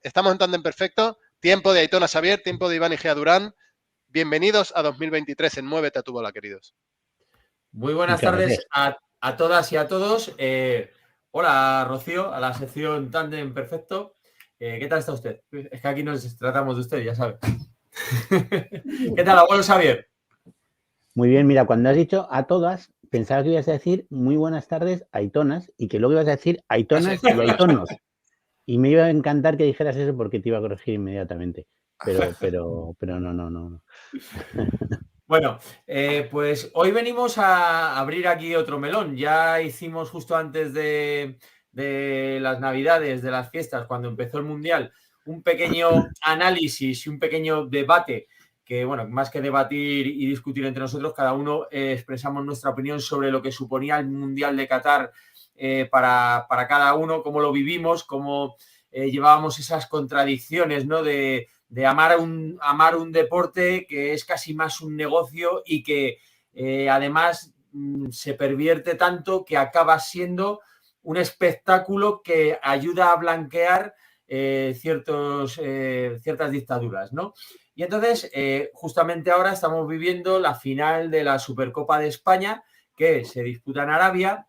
Estamos en Tándem Perfecto. Tiempo de Aitona Xavier, tiempo de Iván Igea Durán. Bienvenidos a 2023 en Muévete a tu bola, queridos. Muy buenas tardes a todas y a todos. Hola, Rocío, a la sección Tándem Perfecto. ¿Qué tal está usted? Es que aquí nos tratamos de usted, ya sabe. ¿Qué tal, abuelo Xavier? Muy bien, mira, cuando has dicho a todas, pensaba que ibas a decir muy buenas tardes, aitonas, y que luego ibas a decir aitonas y aitonos. Y me iba a encantar que dijeras eso porque te iba a corregir inmediatamente. Pero no. Bueno, pues hoy venimos a abrir aquí otro melón. Ya hicimos justo antes de las Navidades, de las fiestas, cuando empezó el Mundial, un pequeño análisis y un pequeño debate que, bueno, más que debatir y discutir entre nosotros, cada uno expresamos nuestra opinión sobre lo que suponía el Mundial de Qatar para cada uno, cómo lo vivimos, cómo llevábamos esas contradicciones, ¿no? De amar un deporte que es casi más un negocio y que además se pervierte tanto que acaba siendo un espectáculo que ayuda a blanquear ciertas dictaduras, ¿no? Y entonces, justamente ahora estamos viviendo la final de la Supercopa de España, que se disputa en Arabia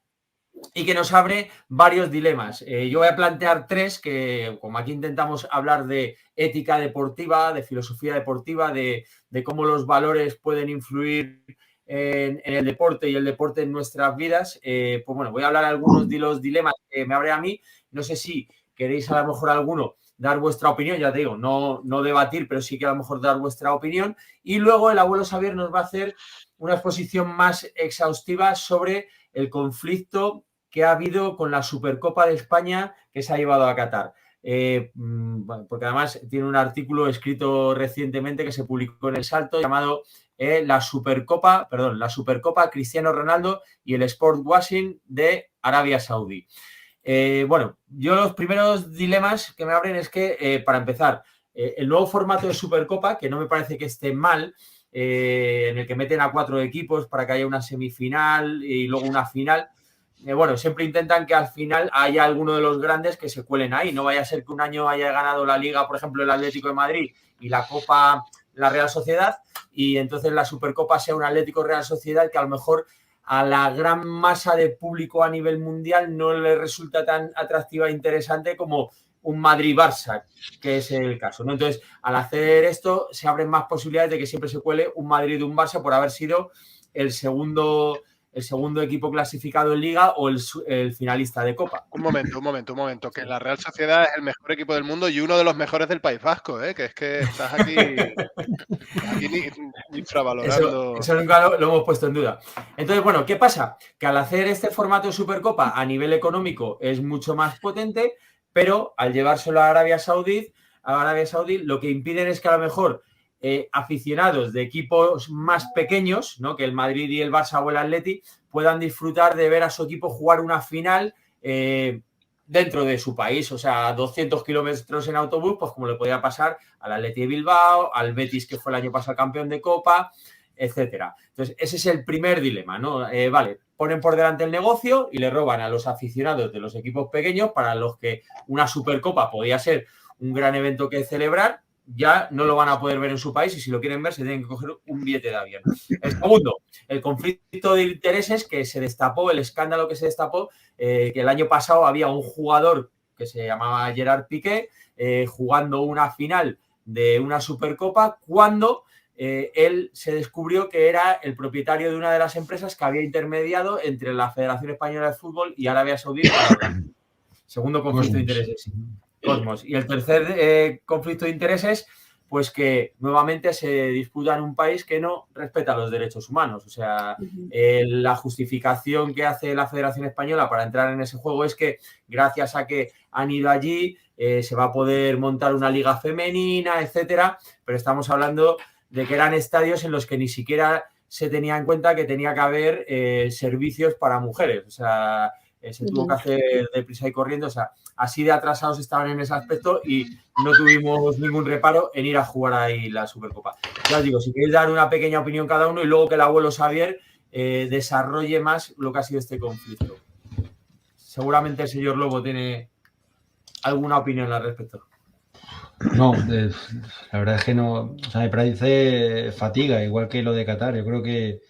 y que nos abre varios dilemas. Yo voy a plantear tres que, como aquí intentamos hablar de ética deportiva, de filosofía deportiva, de cómo los valores pueden influir en el deporte y el deporte en nuestras vidas, pues bueno, voy a hablar de algunos de los dilemas que me abre a mí. No sé si queréis a lo mejor alguno dar vuestra opinión, ya te digo, no debatir, pero sí que a lo mejor dar vuestra opinión. Y luego el abuelo Xavier nos va a hacer una exposición más exhaustiva sobre el conflicto que ha habido con la Supercopa de España que se ha llevado a Qatar. Porque además tiene un artículo escrito recientemente que se publicó en El Salto llamado la Supercopa Cristiano Ronaldo y el Sport Washing de Arabia Saudí. Bueno, yo los primeros dilemas que me abren es que, para empezar, el nuevo formato de Supercopa, que no me parece que esté mal, en el que meten a 4 equipos para que haya una semifinal y luego una final. Bueno, siempre intentan que al final haya alguno de los grandes que se cuelen ahí. No vaya a ser que un año haya ganado la Liga, por ejemplo, el Atlético de Madrid y la Copa la Real Sociedad, y entonces la Supercopa sea un Atlético Real Sociedad que a lo mejor a la gran masa de público a nivel mundial no le resulta tan atractiva e interesante como un Madrid-Barça, que es el caso, ¿no? Entonces, al hacer esto, se abren más posibilidades de que siempre se cuele un Madrid y un Barça por haber sido el segundo equipo clasificado en Liga o el finalista de Copa. Un momento. Que la Real Sociedad es el mejor equipo del mundo y uno de los mejores del País Vasco, ¿eh? Que es que estás aquí infravalorando. Eso nunca lo hemos puesto en duda. Entonces, bueno, ¿qué pasa? Que al hacer este formato de Supercopa a nivel económico es mucho más potente, pero al llevárselo a Arabia Saudí, lo que impiden es que a lo mejor aficionados de equipos más pequeños, ¿no? Que el Madrid y el Barça o el Atleti, puedan disfrutar de ver a su equipo jugar una final dentro de su país, o sea, 200 kilómetros en autobús, pues como le podía pasar al Atleti de Bilbao, al Betis, que fue el año pasado campeón de Copa, etcétera. Entonces, ese es el primer dilema, ¿no? Vale, ponen por delante el negocio y le roban a los aficionados de los equipos pequeños, para los que una Supercopa podía ser un gran evento que celebrar, ya no lo van a poder ver en su país, y si lo quieren ver se tienen que coger un billete de avión. El segundo, el conflicto de intereses que se destapó, el escándalo que se destapó, que el año pasado había un jugador que se llamaba Gerard Piqué jugando una final de una Supercopa cuando él se descubrió que era el propietario de una de las empresas que había intermediado entre la Federación Española de Fútbol y Arabia Saudí para organizar. Segundo conflicto de intereses. Cosmos. Y el tercer conflicto de intereses, pues que nuevamente se disputa en un país que no respeta los derechos humanos. O sea, la justificación que hace la Federación Española para entrar en ese juego es que gracias a que han ido allí se va a poder montar una liga femenina, etcétera, pero estamos hablando de que eran estadios en los que ni siquiera se tenía en cuenta que tenía que haber servicios para mujeres. O sea, se tuvo que hacer deprisa y corriendo. O sea, así de atrasados estaban en ese aspecto y no tuvimos ningún reparo en ir a jugar ahí la Supercopa. Ya os digo, si queréis dar una pequeña opinión cada uno y luego que el abuelo Xavier desarrolle más lo que ha sido este conflicto. Seguramente el señor Lobo tiene alguna opinión al respecto. No, la verdad es que no, o sea, me parece fatiga, igual que lo de Qatar. Yo creo que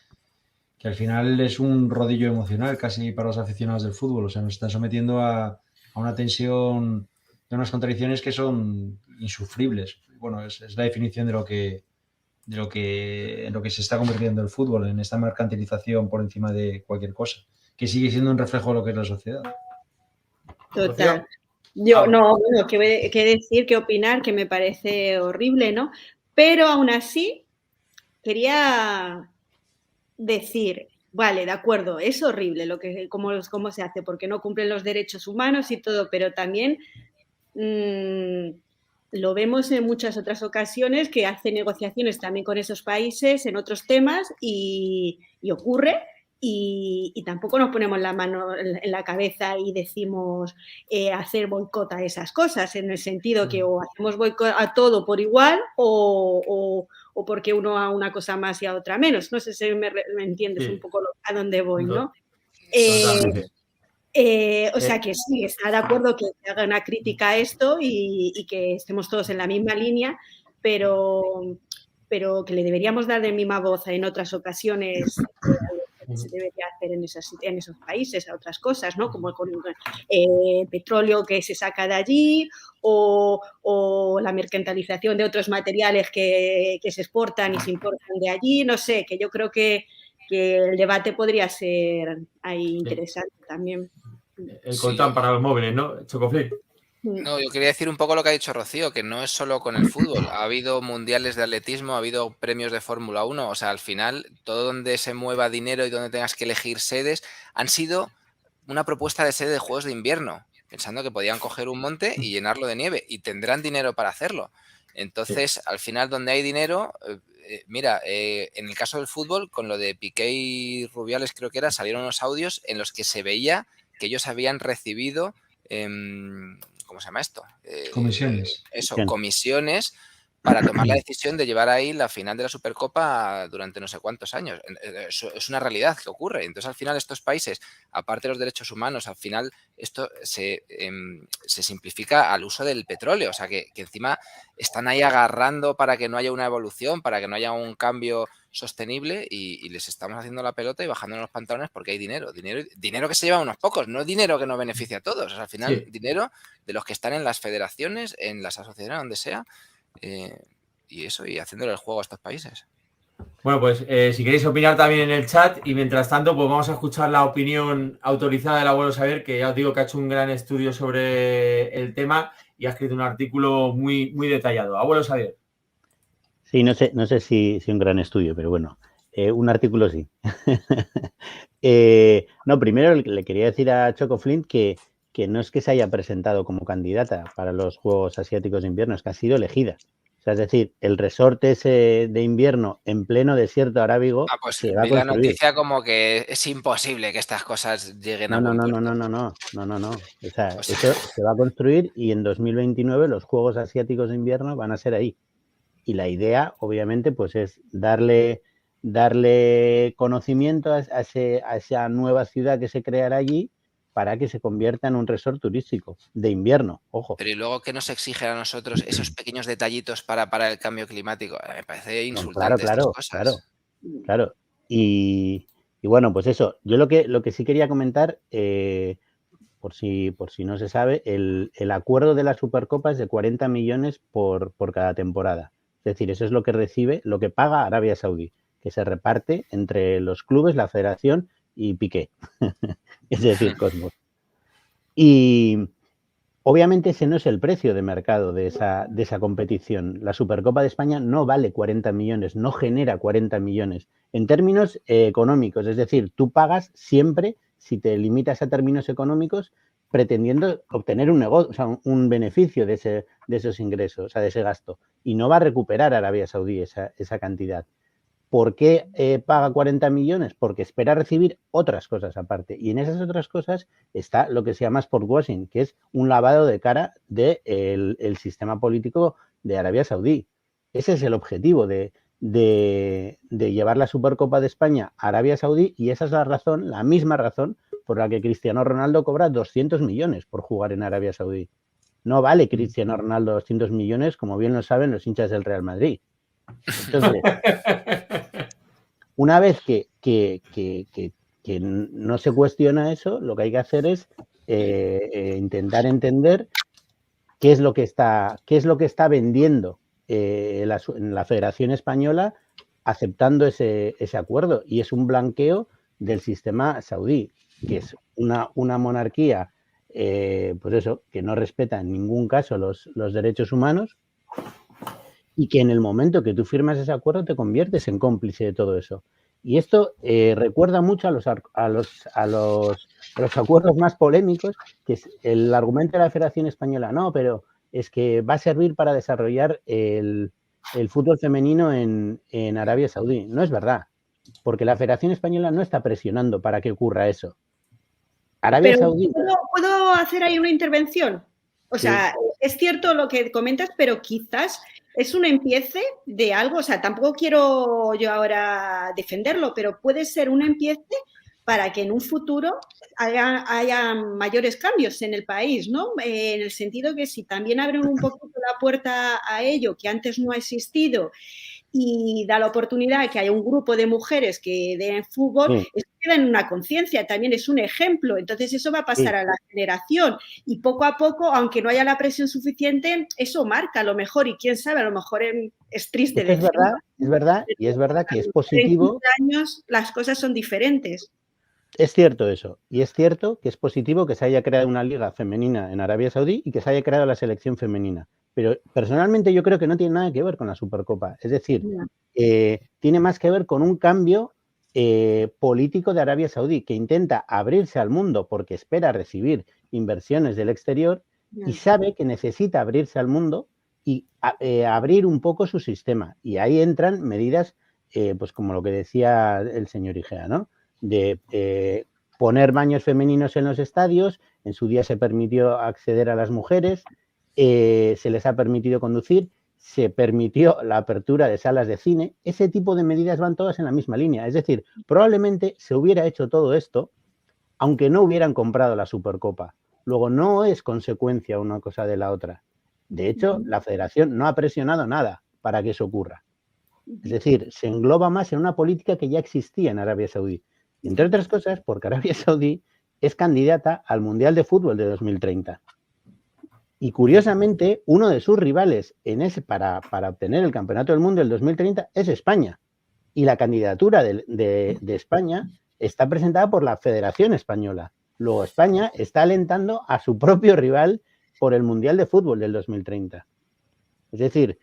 al final es un rodillo emocional casi para los aficionados del fútbol. O sea, nos están sometiendo a una tensión, de unas contradicciones que son insufribles. Bueno, es la definición de lo que en lo que se está convirtiendo el fútbol, en esta mercantilización por encima de cualquier cosa, que sigue siendo un reflejo de lo que es la sociedad. Total. Yo no, bueno, qué decir, qué opinar, que me parece horrible, ¿no? Pero aún así quería decir, vale, de acuerdo, es horrible cómo se hace, porque no cumplen los derechos humanos y todo, pero también lo vemos en muchas otras ocasiones que hace negociaciones también con esos países en otros temas y ocurre. Y tampoco nos ponemos la mano en la cabeza y decimos hacer boicot a esas cosas, en el sentido que o hacemos boicot a todo por igual o porque uno a una cosa más y a otra menos. No sé si me entiendes un poco a dónde voy, ¿no? O sea que sí, está de acuerdo que se haga una crítica a esto y que estemos todos en la misma línea, pero que le deberíamos dar de misma voz en otras ocasiones que se debería hacer en esos países, a otras cosas, ¿no? Como con petróleo que se saca de allí o la mercantilización de otros materiales que se exportan y se importan de allí, no sé, que yo creo que el debate podría ser ahí interesante también. El coltán para los móviles, ¿no? Chocoflip. No, yo quería decir un poco lo que ha dicho Rocío, que no es solo con el fútbol. Ha habido mundiales de atletismo, ha habido premios de Fórmula 1. O sea, al final, todo donde se mueva dinero y donde tengas que elegir sedes, han sido una propuesta de sede de Juegos de Invierno, pensando que podían coger un monte y llenarlo de nieve, y tendrán dinero para hacerlo. Entonces, al final, donde hay dinero, mira, en el caso del fútbol, con lo de Piqué y Rubiales, creo que era, salieron unos audios en los que se veía que ellos habían recibido... ¿cómo se llama esto? Comisiones. Comisiones para tomar la decisión de llevar ahí la final de la Supercopa durante no sé cuántos años. Es una realidad que ocurre. Entonces, al final, estos países, aparte de los derechos humanos, al final esto se simplifica al uso del petróleo. O sea, que encima están ahí agarrando para que no haya una evolución, para que no haya un cambio sostenible y les estamos haciendo la pelota y bajándonos los pantalones porque hay dinero que se lleva unos pocos, no dinero que nos beneficia a todos. O sea, al final, dinero de los que están en las federaciones, en las asociaciones, donde sea, y haciéndole el juego a estos países. Bueno, pues si queréis opinar también en el chat y mientras tanto, pues vamos a escuchar la opinión autorizada del abuelo Xavier, que ya os digo que ha hecho un gran estudio sobre el tema y ha escrito un artículo muy, muy detallado. Abuelo Xavier. Sí, no sé si un gran estudio, pero bueno, un artículo sí. No, primero le quería decir a Choco Flint que no es que se haya presentado como candidata para los Juegos Asiáticos de Invierno, es que ha sido elegida. O sea, es decir, el resorte ese de invierno en pleno desierto arábigo se va a construir. La noticia como que es imposible que estas cosas lleguen a buen puerto. No. O sea, eso se va a construir y en 2029 los Juegos Asiáticos de Invierno van a ser ahí. Y la idea, obviamente, pues es darle conocimiento a esa nueva ciudad que se creará allí para que se convierta en un resort turístico de invierno, ojo. Pero y luego, ¿qué nos exigen a nosotros esos pequeños detallitos para el cambio climático? Me parece insultante estas cosas. Claro. Y bueno, pues eso. Yo lo que sí quería comentar, por si no se sabe, el acuerdo de la Supercopa es de 40 millones por cada temporada. Es decir, eso es lo que paga Arabia Saudí, que se reparte entre los clubes, la federación y Piqué. Es decir, Cosmos. Y obviamente ese no es el precio de mercado de esa competición. La Supercopa de España no vale 40 millones, no genera 40 millones. En términos económicos, es decir, tú pagas siempre, si te limitas a términos económicos, pretendiendo obtener un negocio, o sea, un beneficio de esos ingresos, o sea, de ese gasto. Y no va a recuperar Arabia Saudí esa cantidad. ¿Por qué paga 40 millones? Porque espera recibir otras cosas aparte. Y en esas otras cosas está lo que se llama sportwashing, que es un lavado de cara del sistema político de Arabia Saudí. Ese es el objetivo de llevar la Supercopa de España a Arabia Saudí y esa es la misma razón por la que Cristiano Ronaldo cobra 200 millones por jugar en Arabia Saudí. No vale Cristiano Ronaldo 200 millones, como bien lo saben los hinchas del Real Madrid. Entonces, una vez que no se cuestiona eso, lo que hay que hacer es intentar entender qué es lo que está vendiendo la Federación Española aceptando ese acuerdo, y es un blanqueo del sistema saudí, que es una monarquía pues eso, que no respeta en ningún caso los derechos humanos, y que en el momento que tú firmas ese acuerdo te conviertes en cómplice de todo eso. Y esto recuerda mucho a los acuerdos más polémicos, que es el argumento de la Federación Española. No, pero es que va a servir para desarrollar el fútbol femenino en Arabia Saudí. No es verdad, porque la Federación Española no está presionando para que ocurra eso. Arabia Saudí... ¿Puedo hacer ahí una intervención? O sea, sí. Es cierto lo que comentas, pero quizás es un empiece de algo. O sea, tampoco quiero yo ahora defenderlo, pero puede ser un empiece para que en un futuro haya mayores cambios en el país, ¿no? En el sentido que si también abren un poquito la puerta a ello, que antes no ha existido, y da la oportunidad que haya un grupo de mujeres que den fútbol, sí. Eso queda en una conciencia, también es un ejemplo. Entonces eso va a pasar a la generación, y poco a poco, aunque no haya la presión suficiente, eso marca a lo mejor, y quién sabe, a lo mejor es triste decirlo. Es verdad, y es verdad que es positivo. En 30 años las cosas son diferentes. Es cierto eso, y es cierto que es positivo que se haya creado una liga femenina en Arabia Saudí y que se haya creado la selección femenina. Pero personalmente yo creo que no tiene nada que ver con la Supercopa. Es decir, tiene más que ver con un cambio político de Arabia Saudí, que intenta abrirse al mundo porque espera recibir inversiones del exterior y sabe que necesita abrirse al mundo y abrir un poco su sistema. Y ahí entran medidas, pues como lo que decía el señor Igea, ¿no? De poner baños femeninos en los estadios. En su día se permitió acceder a las mujeres, se les ha permitido conducir, se permitió la apertura de salas de cine. Ese tipo de medidas van todas en la misma línea. Es decir, probablemente se hubiera hecho todo esto aunque no hubieran comprado la Supercopa. Luego, no es consecuencia una cosa de la otra. De hecho, la Federación no ha presionado nada para que eso ocurra. Es decir, se engloba más en una política que ya existía en Arabia Saudí. Entre otras cosas, porque Arabia Saudí es candidata al Mundial de Fútbol de 2030. Y curiosamente, uno de sus rivales para obtener el Campeonato del Mundo del 2030 es España. Y la candidatura de España está presentada por la Federación Española. Luego España está alentando a su propio rival por el Mundial de Fútbol del 2030. Es decir,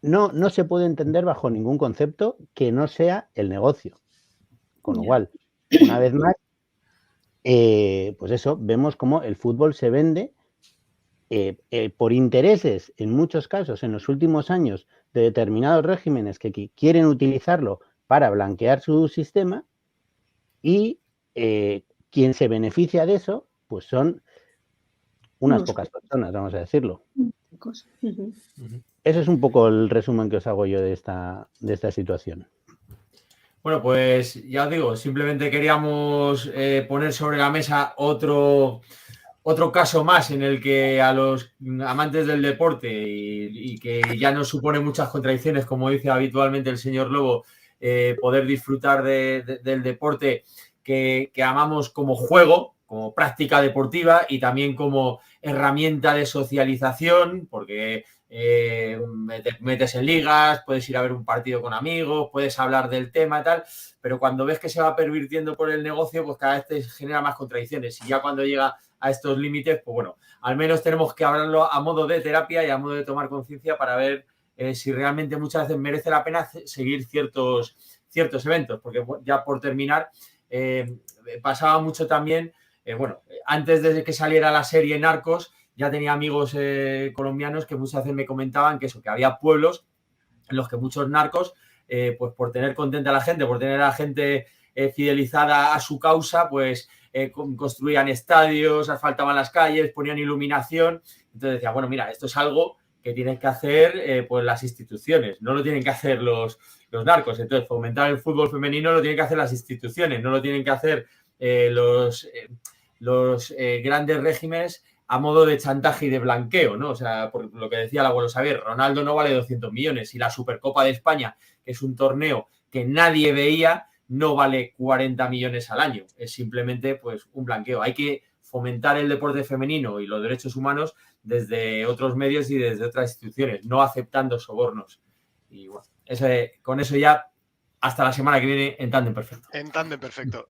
no se puede entender bajo ningún concepto que no sea el negocio. Con lo cual, una vez más, pues eso, vemos cómo el fútbol se vende por intereses, en muchos casos, en los últimos años, de determinados regímenes que quieren utilizarlo para blanquear su sistema, y quien se beneficia de eso, pues son unas pocas personas, vamos a decirlo. Ese es un poco el resumen que os hago yo de esta situación. Bueno, pues ya os digo, simplemente queríamos poner sobre la mesa otro caso más en el que a los amantes del deporte y que ya nos supone muchas contradicciones, como dice habitualmente el señor Lobo, poder disfrutar del deporte que amamos como juego, como práctica deportiva y también como herramienta de socialización, porque metes en ligas, puedes ir a ver un partido con amigos, puedes hablar del tema y tal, pero cuando ves que se va pervirtiendo por el negocio, pues cada vez te genera más contradicciones, y ya cuando llega a estos límites, pues bueno, al menos tenemos que hablarlo a modo de terapia y a modo de tomar conciencia para ver si realmente muchas veces merece la pena seguir ciertos eventos, porque ya por terminar, pasaba mucho también, antes de que saliera la serie Narcos, ya tenía amigos colombianos que muchas veces me comentaban que había pueblos en los que muchos narcos, pues por tener contenta a la gente, por tener a la gente fidelizada a su causa, pues construían estadios, asfaltaban las calles, ponían iluminación. Entonces decía, bueno, mira, esto es algo que tienen que hacer pues las instituciones, no lo tienen que hacer los narcos. Entonces, fomentar el fútbol femenino lo tienen que hacer las instituciones, no lo tienen que hacer los grandes regímenes a modo de chantaje y de blanqueo, ¿no? O sea, por lo que decía el abuelo Xavier, Ronaldo no vale 200 millones y la Supercopa de España, que es un torneo que nadie veía, no vale 40 millones al año. Es simplemente pues un blanqueo. Hay que fomentar el deporte femenino y los derechos humanos desde otros medios y desde otras instituciones, no aceptando sobornos. Y bueno, con eso ya hasta la semana que viene en Tándem Perfecto. En Tándem Perfecto.